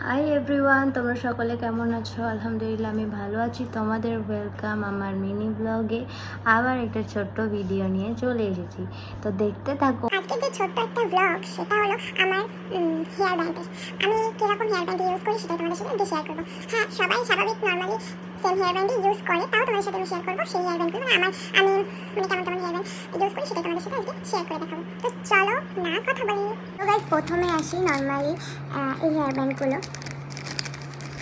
Hi everyone, তোমরা সকলে কেমন আছো? আলহামদুলিল্লাহ আমি ভালো আছি। তোমাদের ওয়েলকাম আমার মিনি ব্লগে। আবার একটা ছোট্ট ভিডিও নিয়ে চলে এসেছি, তো দেখতে থাকো। আজকে যে ছোট্ট একটা ব্লগ সেটা হলো আমার হেয়ার ব্যান্ডের। আমি কিরকম হেয়ার ব্যান্ড ইউজ করি সেটা তোমাদের সাথে শেয়ার করবো। হ্যাঁ, সবাই স্বাভাবিক নর্মালি সেম হেয়ার ব্যান্ডই ইউজ করে, তাও তোমাদের সাথে আমি শেয়ার করবো সেই হেয়ার ব্যান্ডগুলো। আমি কেমন কেমন হেয়ার ব্যান্ড ইউজ করি সেটা তোমাদের সাথে আজকে শেয়ার করে দেখাবো। তো চলো না কথা বলি। তো গাইস, প্রথমে আসি নর্মালি এই হেয়ার ব্যান্ডগুলো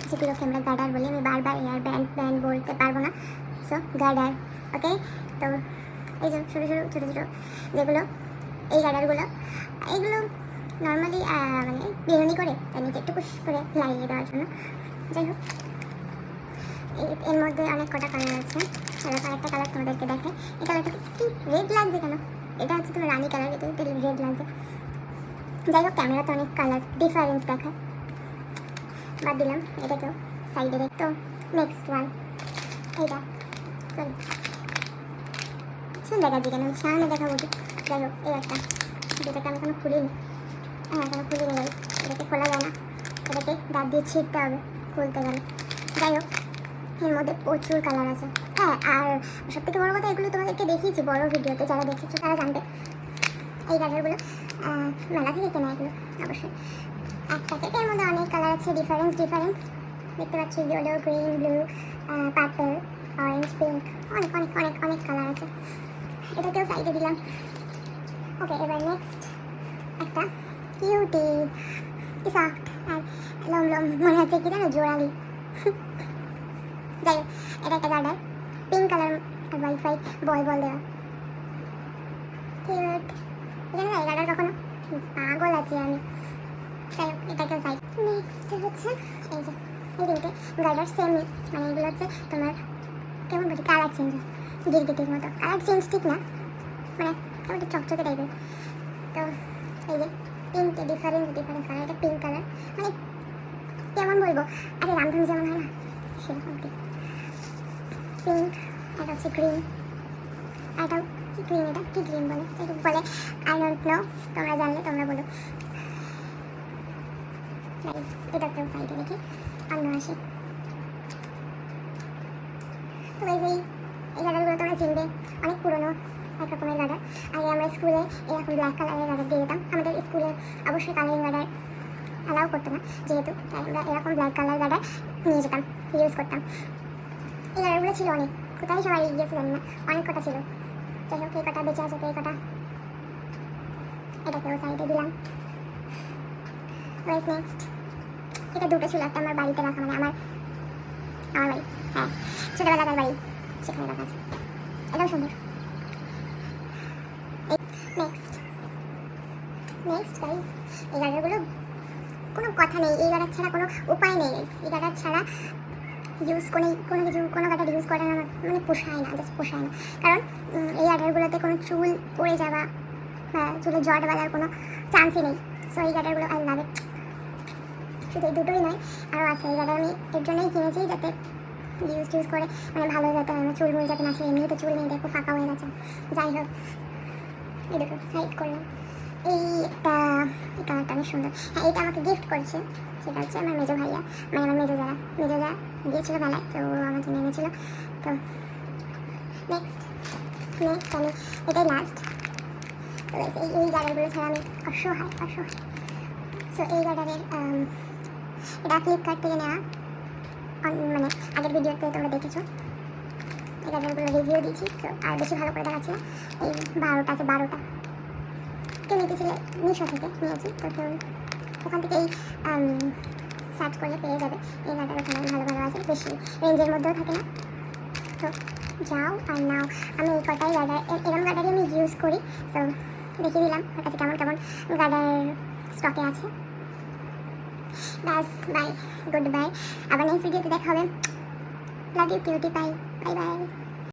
যেগুলোকে আমরা গার্ডার বলি। আমি বারবার হেয়ার ব্যান্ড বলতে পারবো না, সো গার্ডার। ওকে, তো এই যে ছোটো ছোটো যেগুলো এই গার্ডারগুলো, এইগুলো নর্মালি মানে বেরোনি করে তাই নিচে একটু পুশ করে লাগিয়ে দেওয়ার জন্য। যাই হোক, এর মধ্যে অনেক কটা কালার আছে। আর আরেকটা কালার তোমাদেরকে দেখায়। এই কালারটা কি রেড লাগছে কেন? এটা হচ্ছে তোমার রানি কালার, এটা রেড লাগছে। যাই হোক, ক্যামেরাতে অনেক কালার ডিফারেন্স দেখায়, বাদ দিলাম এটাকেও সাইডে রেখ। তো নেক্সট ওয়ান এইটা, সরি দেখাচ্ছি কেন, সামনে দেখাবো ঠিক। যাই হোক, এই একটা যেটাকে আমি কোনো খুলিনি। হ্যাঁ, এখনো খুলিনি গাইস, এটাকে খোলা যায় না, এটাকে দাঁত দিয়ে ছিঁড়তে হবে খুলতে গেলে। যাই হোক, এর মধ্যে প্রচুর কালার আছে। হ্যাঁ, আর সব থেকে বড়ো কথা, এগুলো তোমাদেরকে দেখিয়েছি বড় ভিডিওতে, যারা দেখেছো তারা জানবে। এই কালারগুলো মেলা থেকে কেনা, এগুলো অবশ্যই। একটা প্যাকেটের মধ্যে অনেক কালার আছে, ডিফারেন্স দেখতে পাচ্ছি। Yellow, green, blue, purple, orange, pink, অনেক অনেক অনেক অনেক কালার আছে। এটাকেও সাইডে দিলাম। ওকে, এবার নেক্সট একটা কিউটি, কি সফট আর লম মনে হচ্ছে কি জানো, জোড়ালি। যাই হোক, এটা একটা গার্ডার, পিঙ্ক কালার আর ওয়াইফাই বল দেওয়া। কিউট, জানো না এই গার্ডার কখনো পাগল আছি আমি। যাই হোক, এটাকেও সাইড। নেক্সট হচ্ছে এই যে এই তিনটে গার্ডার সেমই, মানে এগুলো হচ্ছে তোমার কেমন বলছি কালার চেঞ্জ হয়, গিরগিটির মতো। কালার চেঞ্জ ঠিক না, মানে কেমন একটা চকচকে টাইপের। তো এই যে তিনটে ডিফারেন্স কালার। এটা পিঙ্ক কালার, মানে কেমন বলবো, আরে রামধনু যেমন হয় না সেরকম ঠিক পিঙ্ক। এটা হচ্ছে গ্রিন, এটাও কি গ্রিন, এটা কি গ্রিন বলে যেটুকু বলে, আই ডোন্ট নো, তোমরা জানলে তোমরা বলো। এটাকেও সাইডে রেখে অন্য আসি। তো এই গার্ডারগুলো তোমরা চিনবে, অনেক পুরোনো এক রকমের গার্ডার। আগে আমরা স্কুলে এরকম ব্ল্যাক কালারের গার্ডার দিয়ে দিতাম। আমাদের স্কুলে অবশ্যই কালারিং গার্ডার অ্যালাউ করতো না, যেহেতু তাই আমরা এরকম ব্ল্যাক কালার গার্ডার নিয়ে যেতাম, ইউজ করতাম। এই গার্ডারগুলো ছিল অনেক, কোথায় সবাই গিয়েছে জানি না, অনেক কটা ছিল। যাই হোক, এই কটা বেঁচে আছে, তো এই কটা এটাকেও সাইডে দিলাম। নেক্সট এটা দুটো ছিল, একটা আমার বাড়িতে রাখা, মানে আমার বাড়ি, হ্যাঁ ছোটোবেলাকার বাড়ি, সেখানে রাখা আছে। এটাও সুন্দর। নেক্সট গাইস, এই গার্ডারগুলো কোনো কথা নেই, এই গার্ডার ছাড়া কোনো উপায় নেই। এই গার্ডার ছাড়া ইউজ কোনো গার্ডার ইউজ করা না, মানে পোষায় না, জাস্ট পোষায় না। কারণ এই গার্ডারগুলোতে কোনো চুল পড়ে যাওয়া বা চুলে জট বাঁধার কোনো চান্সই নেই। সো এই গার্ডারগুলো আই লাভ ইট। শুধু এই দুটোই নয়, আরও আছে। এই গার্ডার আমি এর জন্যই কিনেছি, যাতে ইউজ করে মানে ভালো, যাতে আমার চুল মুল যাতে না ছিল। এমনিতে চুল নেই, দেখো ফাঁকা হয়ে গেছে। যাই হোক, এই দেখো সাইড করলাম। এই কালারটা অনেক সুন্দর। হ্যাঁ, এটা আমাকে গিফট করেছে, সেটা হচ্ছে আমার মেজো ভাইয়া, মানে আমার মেজো যারা গিয়েছিলো মেলায়, তো আমার জন্য এনেছিলো। তো নেক্সট আমি এটাই লাস্ট। তো এই গার্ডারগুলো ছাড়া আমি অসহায়। সো এই গার্ডারের এটা ফ্লিপকার্ট থেকে নেওয়া, মানে আগের ভিডিওতে তোমরা দেখেছো। এই গার্ডারগুলো রিভিউ দিয়েছি, তো আর বেশি ভালো করে দেখাচ্ছি না। এই 12টা আছে, 12টা কেউ নিতেছিলে, মিশো থেকে নিয়েছি। তো কেউ ওখান থেকে এই সার্চ করলে পেয়ে যাবে। এই গার্ডার ওখানে ভালো আছে, বেশি রেঞ্জের মধ্যেও থাকে না। তো যাও আর নাও। আমি এই কটাই গার্ডার, এরকম গার্ডারই আমি ইউজ করি। তো দেখিয়ে দিলাম আমার কাছে কেমন গার্ডার স্টকে আছে। ব্যাস, বাই, গুড বাই। আবার নেক্সট ভিডিওতে দেখা হবে। Love you cutie, bye by.